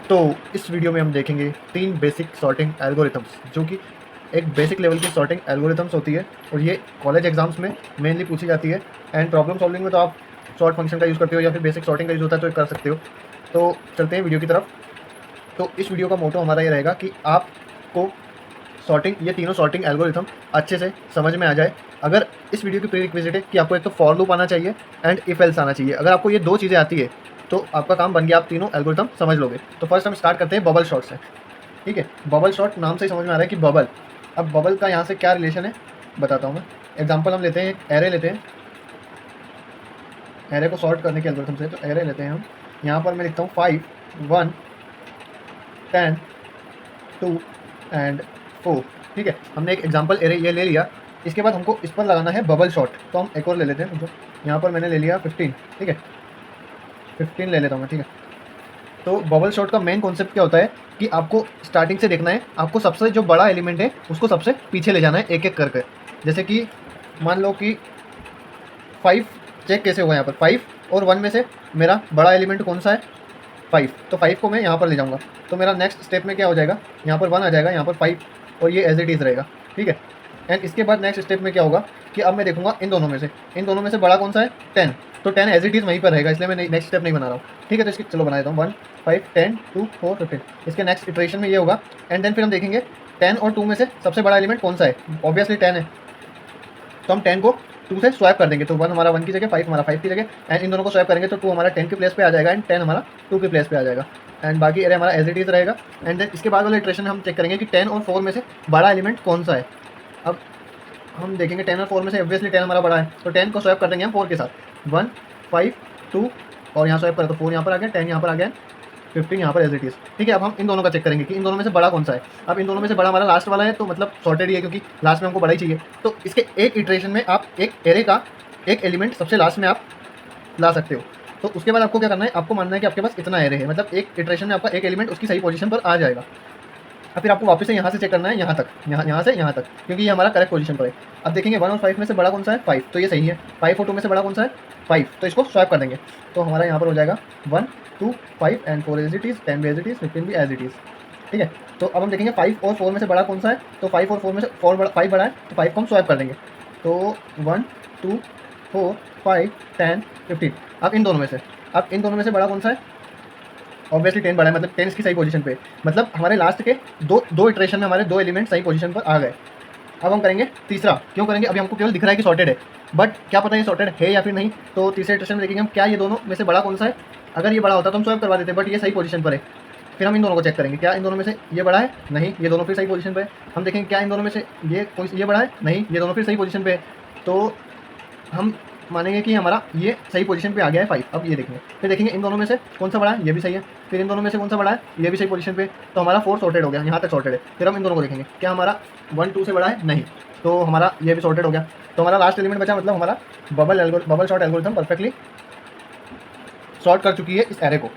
तो इस वीडियो में हम देखेंगे 3 बेसिक सॉर्टिंग एल्गोरिथम्स, जो कि एक बेसिक लेवल की सॉर्टिंग एल्गोरिथम्स होती है और ये कॉलेज एग्जाम्स में मेनली पूछी जाती है। एंड प्रॉब्लम सॉल्विंग में तो आप सॉर्ट फंक्शन का यूज़ करते हो या फिर बेसिक सॉर्टिंग का यूज़ होता है तो कर सकते हो। तो चलते हैं वीडियो की तरफ। तो इस वीडियो का मोटो हमारा ये रहेगा कि आपको सॉर्टिंग, ये तीनों सॉर्टिंग एल्गोरिथम अच्छे से समझ में आ जाए। अगर इस वीडियो की प्रीरिक्विजिट है कि आपको एक तो फॉर लूप आना चाहिए एंड इफ एल्स आना चाहिए। अगर आपको ये 2 चीज़ें आती है तो आपका काम बन गया, आप तीनों एल्गोरिथम समझ लोगे। तो फर्स्ट हम स्टार्ट करते हैं बबल शॉट से। ठीक है, बबल शॉट नाम से ही समझ में आ रहा है कि बबल। अब बबल का यहाँ से क्या रिलेशन है बताता हूँ मैं। एग्जाम्पल हम लेते हैं, एक एरे लेते हैं। एरे को सॉर्ट करने के एल्गोरिथम से तो एरे लेते हैं हम। यहाँ पर मैं लिखता हूँ 5, 1, 10, 2 एंड 4। ठीक है, हमने एक एग्जाम्पल एरे ये ले लिया। इसके बाद हमको इस पर लगाना है बबल शॉट, तो हम एक और ले लेते हैं। तो यहाँ पर मैंने ले लिया 15। ठीक है, 15 ले लेता हूँ मैं। ठीक है, तो बबल शॉट का मेन कॉन्सेप्ट क्या होता है कि आपको स्टार्टिंग से देखना है, आपको सबसे जो बड़ा एलिमेंट है उसको सबसे पीछे ले जाना है एक एक करके। जैसे कि मान लो कि 5 चेक कैसे होगा, यहाँ पर 5 और 1 में से मेरा बड़ा एलिमेंट कौन सा है, 5। तो 5 को मैं यहाँ पर ले जाऊँगा, तो मेरा नेक्स्ट स्टेप में क्या हो जाएगा, यहाँ पर 1 आ जाएगा, यहाँ पर 5 और ये एज इट इज़ रहेगा। ठीक है, एंड इसके बाद नेक्स्ट स्टेप में क्या होगा कि अब मैं देखूंगा इन दोनों में से बड़ा कौन सा है, 10। तो 10 एज इट इज़ वहीं पर रहेगा, इसलिए मैं नेक्स्ट स्टेप नहीं बना रहा हूँ। ठीक है, तो इसकी चलो बना देता हूँ 1, 5, 10, 2, 4, 15। इसके नेक्स्ट इटरेशन में ये होगा। एंड देन फिर हम देखेंगे 10 और 2 में से सबसे बड़ा एलिमेंट कौन सा है। ऑब्वियसली 10 है, तो हम 10 को 2 से स्वैप कर देंगे। तो 1 हमारा 1 की जगह, 5 हमारा 5 की जगह, एंड इन दोनों को स्वैप करेंगे तो 2 हमारा 10 के प्लेस पे आ जाएगा एंड 10 हमारा 2 के प्लेस पे आ जाएगा। एंड बाकी एरे हमारा एज इट इज़ रहेगा। एंड देन इसके बाद वाले इटरेशन में हम चेक करेंगे कि 10 और 4 में से बड़ा एलिमेंट कौन सा है। अब हम देखेंगे 10 और 4 में से ऑब्वियसली 10 हमारा बड़ा है, तो 10 को स्वैप कर देंगे हम 4 के साथ। 1, 5, 2 और यहाँ स्वैप करें तो 4 यहाँ पर आ गया, 10 यहाँ पर आ गया, 15 यहाँ पर एज इट इज़। ठीक है, अब हम इन दोनों का चेक करेंगे कि इन दोनों में से बड़ा कौन सा है। अब इन दोनों में से बड़ा हमारा लास्ट वाला है, तो मतलब सॉर्टेड ही है क्योंकि लास्ट में हमको बड़ा ही चाहिए। तो इसके एक इटरेशन में आप एक एरे का एक एलिमेंट सबसे लास्ट में आप ला सकते हो। तो उसके बाद आपको क्या करना है, आपको मानना है कि आपके पास इतना एरे है, मतलब एक इटरेशन में आपका एक एलिमेंट उसकी सही पोजीशन पर आ जाएगा। और फिर आपको वापस से यहाँ से चेक करना है, यहाँ तक, यहाँ से यहाँ तक, क्योंकि ये हमारा करेक्ट पोजीशन पर है। अब देखेंगे 1 और 5 में से बड़ा कौन सा है, 5, तो ये सही है। 5 और 2 में से बड़ा कौन सा है, 5, तो इसको स्वैप कर देंगे। तो हमारा यहाँ पर हो जाएगा 1, 2, 5 एंड 4 एज इट इज़, 10 भी एज इट इज़, 15 भी एज इट इज़। ठीक है, तो अब हम देखेंगे 5 और 4 में से बड़ा कौन सा है। तो 5 और 4 में से 5 बड़ा है, तो 5 को हम स्वैप कर देंगे। तो 1, 2, 4, 5, 10, 15। अब इन दोनों में से बड़ा कौन सा है, ऑब्वियसली 10 बड़ा है, मतलब 10 इसकी सही पोजीशन पे। मतलब हमारे लास्ट के दो इटरेशन में हमारे 2 एलिमेंट सही पोजीशन पर आ गए। अब हम करेंगे तीसरा। क्यों करेंगे, अभी हमको केवल दिख रहा है कि सॉर्टेड है, बट क्या पता ये सॉर्टेड है या फिर नहीं। तो तीसरे इटरेशन में देखेंगे हम क्या ये दोनों में से बड़ा कौन सा है। अगर ये बड़ा होता तो हम स्वैप करवा देते, बट ये सही पोजीशन पर है। फिर हम इन दोनों को चेक करेंगे, क्या इन दोनों में से ये बड़ा है, नहीं, ये दोनों फिर सही पोजीशन पे है। हम देखेंगे क्या इन दोनों में से ये बड़ा है, नहीं, ये दोनों फिर सही पोजीशन पे है। तो हम मानेंगे कि हमारा ये सही पोजीशन पे आ गया है 5। अब ये देखेंगे, फिर देखेंगे इन दोनों में से कौन सा बड़ा है, ये भी सही है। फिर इन दोनों में से कौन सा बड़ा है, ये भी सही पोजीशन पे। तो हमारा 4 सॉर्टेड हो गया, यहाँ तक सॉर्टेड है। फिर हम इन दोनों को देखेंगे, क्या हमारा 1, 2 से बड़ा है, नहीं, तो हमारा ये भी सॉर्टेड हो गया। तो हमारा लास्ट एलिमेंट बचा, मतलब हमारा bubble shot algorithm perfectly sort कर चुकी है इस एरे को।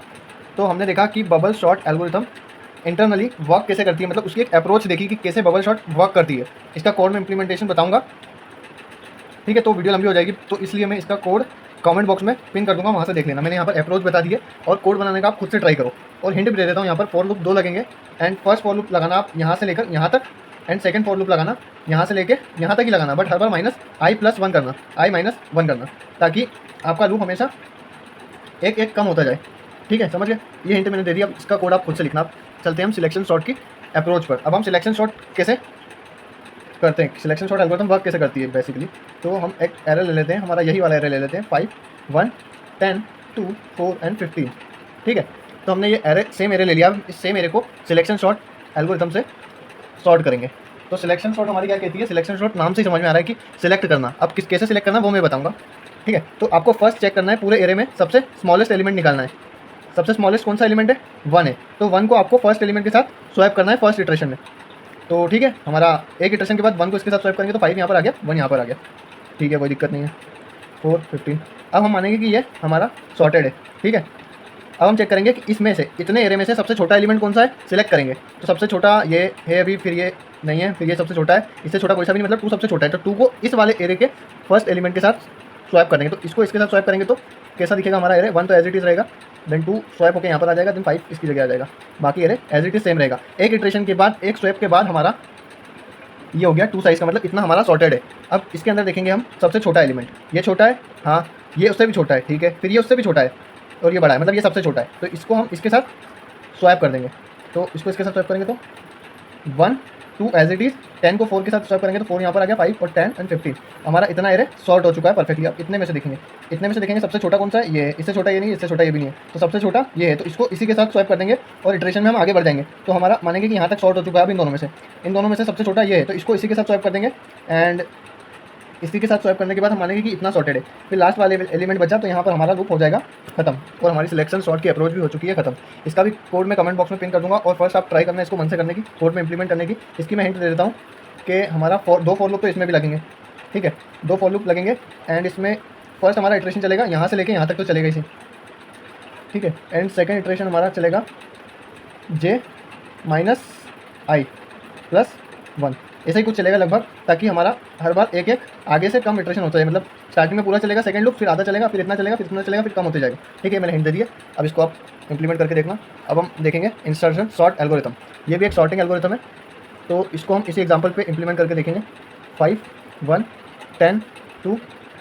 तो हमने देखा कि bubble shot algorithm internally work कैसे करती है, मतलब उसकी एक अप्रोच देखी कि कैसे बबल शॉट वर्क करती है। इसका कोड में इंप्लीमेंटेशन बताऊंगा। ठीक है, तो वीडियो लंबी हो जाएगी, तो इसलिए मैं इसका कोड कमेंट बॉक्स में पिन कर दूंगा, वहाँ से देख लेना। मैंने यहाँ पर अप्रोच बता दी है और कोड बनाने का आप खुद से ट्राई करो। और हिंट भी दे देता हूँ, यहाँ पर फॉर लूप 2 लगेंगे। एंड फर्स्ट फॉर लूप लगाना आप यहाँ से लेकर यहाँ तक, एंड सेकंड फॉर लूप लगाना यहाँ से लेकर यहाँ तक ही लगाना, बट हर बार -i+1 करना, i-1 करना, ताकि आपका लूप हमेशा एक एक कम होता जाए। ठीक है, समझ गए, ये हिंट मैंने दे दिया। अब इसका कोड आप खुद से लिखना। आप चलते हैं हम सिलेक्शन शॉट की अप्रोच पर। अब हम सिलेक्शन शॉट कैसे करते हैं, सिलेक्शन शॉट एल्गोरिथम वर्क कैसे करती है बेसिकली। तो हम एक एरे ले लेते हैं, हमारा यही वाला एरे ले लेते हैं, 5, 1, 10, 2, 4 एंड 15। ठीक है, तो हमने ये एरे सेम एरे ले लिया। इस सेम एरे को सिलेक्शन शॉट एल्गोरिथम से सॉर्ट करेंगे। तो सिलेक्शन शॉट हमारी क्या कहती है, सिलेक्शन शॉट नाम से ही समझ में आ रहा है कि सिलेक्ट करना। अब कैसे सिलेक्ट करना वो मैं बताऊँगा। ठीक है, तो आपको फर्स्ट चेक करना है, पूरे एरे में सबसे स्मॉलेस्ट एलिमेंट निकालना है। सबसे स्मॉलेस्ट कौन सा एलिमेंट है, 1 है, तो 1 को आपको फर्स्ट एलिमेंट के साथ स्वैप करना है फर्स्ट इटरेशन में। तो ठीक है, हमारा एक इटरेशन के बाद 1 को इसके साथ स्वैप करेंगे तो 5 यहाँ पर आ गया, 1 यहाँ पर आ गया। ठीक है, कोई दिक्कत नहीं है। 4, 15। अब हम मानेंगे कि ये हमारा सॉर्टेड है। ठीक है, अब हम चेक करेंगे कि इसमें से इतने एरे में से सबसे छोटा एलिमेंट कौन सा है, सिलेक्ट करेंगे। तो सबसे छोटा ये है अभी, फिर ये नहीं है, फिर ये सबसे छोटा है, इससे छोटा कोई सा भी नहीं, मतलब 2 सबसे छोटा है। तो 2 को इस वाले एरे के फर्स्ट एलिमेंट के साथ स्वैप कर देंगे, तो इसको इसके साथ स्वैप करेंगे तो कैसा दिखेगा हमारा एरे, 1 तो एज इट इज़ रहेगा, देन 2 स्वैप होकर यहाँ पर आ जाएगा, देन 5 इसकी जगह आ जाएगा, बाकी array as it is same रहेगा। एक इटरेशन के बाद, एक स्वैप के बाद हमारा ये हो गया 2 साइज़ का, मतलब इतना हमारा सॉर्टेड है। अब इसके अंदर देखेंगे हम सबसे छोटा एलिमेंट, ये छोटा है, हाँ ये उससे भी छोटा है, ठीक है, फिर ये उससे भी छोटा है और ये बड़ा है, मतलब ये सबसे छोटा है, तो इसको हम इसके साथ स्वैप कर देंगे। तो इसको इसके साथ स्वैप करेंगे तो 1 2 एज इट इज़, 10 को 4 के साथ स्वैप करेंगे तो 4 यहाँ पर आ गया, 5 और 10 एंड 15, हमारा इतना एरे सॉर्ट हो चुका है परफेक्टली। अब इतने में से देखेंगे, इतने में से देखेंगे सबसे छोटा कौन सा है, ये है, इससे छोटा ये नहीं, इससे छोटा ये भी नहीं है, तो सबसे छोटा ये है, तो इसको इसी के साथ स्वैप कर देंगे और इटरेशन में हम आगे बढ़ जाएंगे। तो हमारा मानेंगे कि यहाँ तक सॉर्ट हो चुका है। अब इन दोनों में से सबसे छोटा ये है, तो इसको इसी के साथ स्वैप कर देंगे एंड इसी के साथ स्वैप करने के बाद हम मानेंगे कि इतना सॉर्टेड है। फिर लास्ट वाले एलिमेंट बचा, तो यहाँ पर हमारा लूप हो जाएगा खत्म और हमारी सिलेक्शन सॉर्ट की अप्रोच भी हो चुकी है खत्म। इसका भी कोड मैं कमेंट बॉक्स में पिन कर दूंगा और फर्स्ट आप ट्राई करना इसको मन से करने की, कोड में इंप्लीमेंट करने की। इसकी मैं हिंट दे देता हूँ कि हमारा 2 फॉर लूप तो इसमें भी लगेंगे, ठीक है, 2 फॉर लूप लगेंगे एंड इसमें फर्स्ट हमारा इटरेशन चलेगा यहाँ से लेके यहाँ तक तो चलेगा इसी, ठीक है, एंड सेकेंड इटरेशन हमारा चलेगा j -i + 1, ऐसा ही कुछ चलेगा लगभग, ताकि हमारा हर बार एक एक आगे से कम इटरेशन होता है, मतलब स्टार्टिंग में पूरा चलेगा सेकंड लूप, फिर आधा चलेगा, फिर इतना चलेगा, फिर इतना चलेगा, फिर कम होते जाएगा, ठीक है, मैंने हिंट दे दिया। अब इसको आप इंप्लीमेंट करके देखना। अब हम देखेंगे इंसर्शन सॉर्ट एल्गोरिथम, ये भी एक सॉर्टिंग एल्गोरिथम है, तो इसको हम इसी एग्जाम्पल पे इंप्लीमेंट करके देखेंगे। 5 1 10 2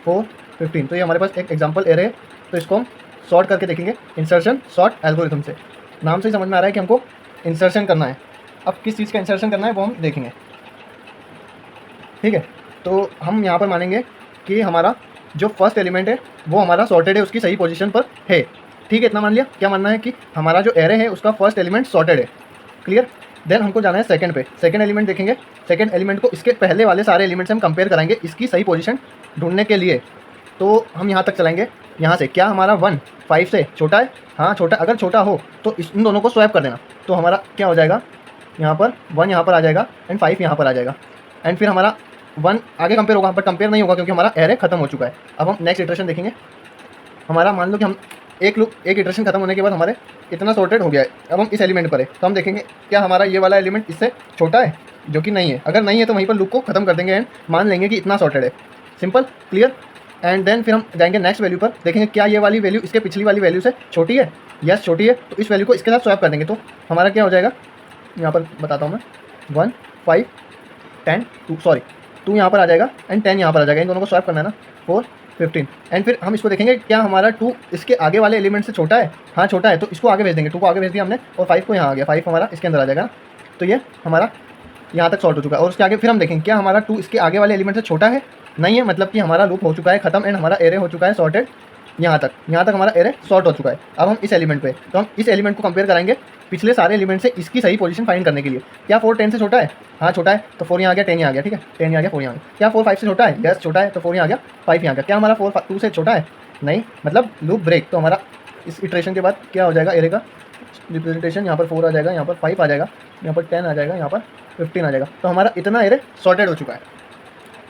4 15, तो ये हमारे पास एक एग्जाम्पल एरे है, तो इसको हम सॉर्ट करके देखेंगे इंसर्शन सॉर्ट एल्गोरिथम से। नाम से ही समझ में आ रहा है कि हमको इंसर्शन करना है। अब किस चीज़ का इंसर्शन करना है वो हम देखेंगे, ठीक है। तो हम यहाँ पर मानेंगे कि हमारा जो फर्स्ट एलिमेंट है वो हमारा सॉर्टेड है, उसकी सही पोजीशन पर है, ठीक है, इतना मान लिया। क्या मानना है कि हमारा जो एरे है उसका फर्स्ट एलिमेंट सॉर्टेड है, क्लियर। देन हमको जाना है सेकंड पे, सेकंड एलिमेंट देखेंगे, सेकंड एलिमेंट को इसके पहले वाले सारे एलिमेंट से हम कंपेयर कराएंगे इसकी सही पोजीशन ढूंढने के लिए। तो हम यहाँ तक चलाएंगे, यहाँ से क्या हमारा 1 5 से छोटा है, हाँ छोटा, अगर छोटा हो तो इन दोनों को स्वैप कर देना, तो हमारा क्या हो जाएगा, यहाँ पर 1 यहाँ पर आ जाएगा एंड 5 यहाँ पर आ जाएगा, एंड फिर हमारा 1 आगे कंपेयर होगा, बट कंपेयर नहीं होगा क्योंकि हमारा एरे खत्म हो चुका है। अब हम नेक्स्ट इटरेशन देखेंगे, हमारा मान लो कि हम एक इटरेशन खत्म होने के बाद हमारे इतना सॉर्टेड हो गया है, अब हम इस एलिमेंट पर है, तो हम देखेंगे क्या हमारा ये वाला एलिमेंट इससे छोटा है, जो कि नहीं है। अगर नहीं है तो वहीं पर लूप को खत्म कर देंगे एंड मान लेंगे कि इतना सॉर्टेड है, सिंपल, क्लियर। एंड देन फिर हम जाएंगे नेक्स्ट वैल्यू पर, देखेंगे क्या ये वाली वैल्यू इसके पिछली वाली वैल्यू से छोटी है, यस छोटी है, तो इस वैल्यू को इसके साथ स्वैप कर देंगे, तो हमारा क्या हो जाएगा, यहाँ पर बताता हूँ मैं, 1 5 10 2 यहाँ पर आ जाएगा एंड 10 यहाँ पर आ जाएगा, इन दोनों को स्वैप करना है ना, 4 15, एंड फिर हम इसको देखेंगे क्या हमारा 2 इसके आगे वाले एलिमेंट से छोटा है, हाँ छोटा है, तो इसको आगे भेज देंगे, 2 को आगे भेज दिया हमने और 5 को यहाँ आ गया, 5 हमारा इसके अंदर आ जाएगा, तो ये हमारा यहाँ तक सॉर्ट हो चुका है। और उसके आगे फिर हम देखेंगे क्या हमारा 2 इसके आगे वाले एलिमेंट से छोटा है, नहीं है, मतलब कि हमारा लूप हो चुका है खत्म एंड हमारा एरे हो चुका है सॉर्टेड, यहाँ तक हमारा एरे सॉर्ट हो चुका है। अब हम इस एलिमेंट पे, तो हम इस एलिमेंट को कंपेयर कराएंगे पिछले सारे एलिमेंट से इसकी सही पोजीशन फाइंड करने के लिए। क्या 4 10 से छोटा है, हाँ छोटा है, तो 4 यहाँ आ गया, 10 यहाँ आ गया, ठीक है, 10 यहाँ आ गया, 4 यहाँ आ गया। क्या 4 5 से छोटा है, यस छोटा है, तो 4 यहाँ आ गया, 5 यहाँ आ गया। क्या हमारा 4 2 से छोटा है, नहीं, मतलब लूप ब्रेक, तो हमारा इस इटरेशन के बाद क्या हो जाएगा, एरे का रिप्रेजेंटेशन यहाँ पर 4 आ जाएगा, यहाँ पर 5 आ जाएगा, यहाँ पर 10 आ जाएगा, यहाँ पर 15 आ जाएगा, तो हमारा इतना एरे सॉर्टेड हो चुका है,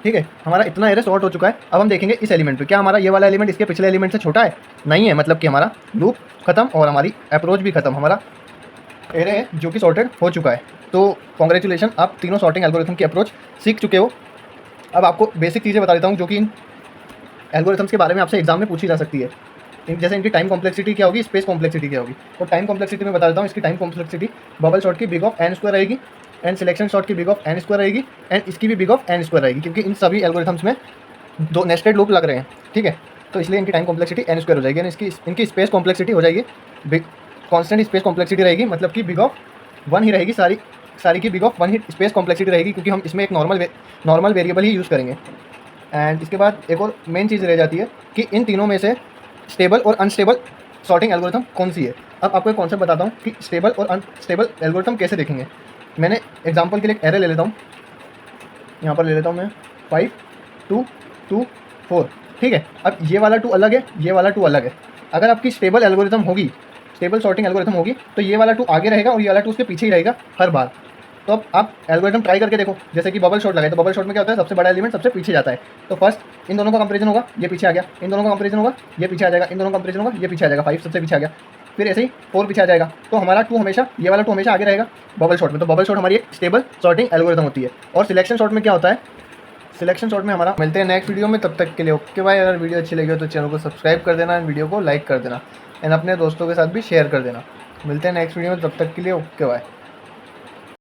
ठीक है, हमारा इतना एरे सॉर्ट हो चुका है। अब हम देखेंगे इस एलिमेंट पे, क्या हमारा ये वाला एलिमेंट इसके पिछले एलिमेंट से छोटा है, नहीं है, मतलब कि हमारा लूप खत्म और हमारी अप्रोच भी खत्म, हमारा एरे है जो कि सॉर्टेड हो चुका है। तो कॉन्ग्रेचुलेशन, आप तीनों सॉर्टिंग एल्गोरिथम की अप्रोच सीख चुके हो। अब आपको बेसिक चीज़ें बता देता हूँ जो कि इन एल्गोरिथम्स के बारे में आपसे एग्जाम में पूछी जा सकती है। जैसे इनकी टाइम कॉम्प्लेक्सिटी क्या होगी, स्पेस कॉम्प्लेक्सिटी क्या होगी। तो टाइम कॉम्प्लेक्सिटी में बता देता हूँ, इसकी टाइम कॉम्प्लेक्सिटी बबल शॉट की बिग ऑफ n स्क्वायर रहेगी एंड सिलेक्शन शॉट की बिग ऑफ n स्क्वायर रहेगी एंड इसकी भी बिग ऑफ n स्क्वायर रहेगी, क्योंकि इन सभी एल्गोरिथम्स में 2 नेस्टेड लूप लग रहे हैं, ठीक है। तो इसलिए इनकी टाइम कॉम्प्लेक्सिटी n स्क्वायर हो जाएगी, इनकी स्पेस कॉम्प्लेक्सिटी हो जाएगी बिग कॉन्स्टेंट स्पेस कॉम्प्लेक्सिटी रहेगी, मतलब कि बिग ऑफ 1 ही रहेगी, सारी की big of 1 he space complexity रहेगी, क्योंकि हम इसमें एक नॉर्मल वेरिएबल ही यूज़ करेंगे। एंड इसके बाद एक और मेन चीज़ रह जाती है कि इन तीनों में से स्टेबल और अनस्टेबल सॉर्टिंग एल्गोरिथम कौन सी है। अब आपको एक कॉन्सेप्ट बताता हूँ कि स्टेबल और अनस्टेबल एल्गोरिथम कैसे देखेंगे। मैंने एग्जांपल के लिए एक एरे ले लेता हूँ, यहाँ पर ले लेता हूँ मैं 5 2 2 4, ठीक है। अब ये वाला 2 अलग है, ये वाला 2 अलग है। अगर आपकी स्टेबल एल्गोरिथम होगी, स्टेबल सॉर्टिंग एल्गोरिथम होगी, तो ये वाला 2 आगे रहेगा और ये वाला 2 उसके पीछे ही रहेगा हर बार। तो अब आप एल्गोरिथम ट्राई करके देखो, जैसे कि बबल शॉट लगाए, तो बबल शॉट में क्या होता है, सबसे बड़ा एलिमेंट सबसे पीछे जाता है। तो फर्स्ट इन दोनों का कंपैरिजन होगा, ये पीछे आ गया, इन दोनों का कंपैरिजन होगा, ये पीछे आ जाएगा, इन दोनों का कंपैरिजन होगा, ये पीछे आ जाएगा, 5 सबसे पीछे आ गया, फिर ऐसे ही 4 पीछे आ जाएगा। तो हमारा 2 हमेशा, ये वाला 2 हमेशा आगे रहेगा बबल शॉट में। तो बबल शॉट हमारी एक स्टेबल सॉर्टिंग एल्गोरिथम होती है। और सिलेक्शन शॉट में क्या होता है, सिलेक्शन शॉट में हमारा। मिलते हैं नेक्स्ट वीडियो में, तब तक के लिए ओके बाय। अगर वीडियो अच्छी लगी हो तो चैनल को सब्सक्राइब कर देना, वीडियो को लाइक कर देना एंड अपने दोस्तों के साथ भी शेयर कर देना। मिलते हैं नेक्स्ट वीडियो में, तब तक के लिए ओके बाय।